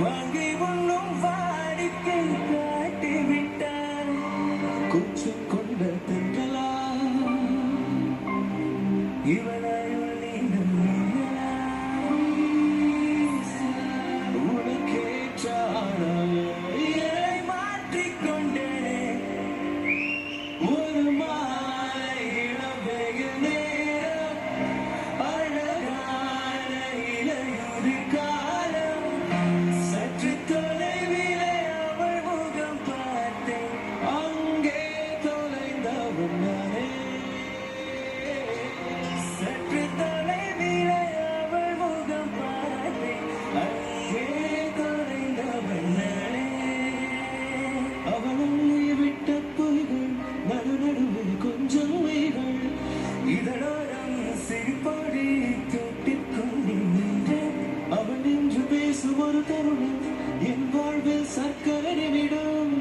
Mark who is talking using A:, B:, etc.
A: வாங்கி உண்ணும் வாடிக்கை காட்டிவிட்டார் கொஞ்சம் கொண்ட தென்றலா இவனாய் இதனோரம் சிரிப்பொடி தொட்டிக் கொண்டிருந்த அவன் என்று பேசும் ஒரு தருணம் என் வாழ்வில் சர்க்கரை விடும்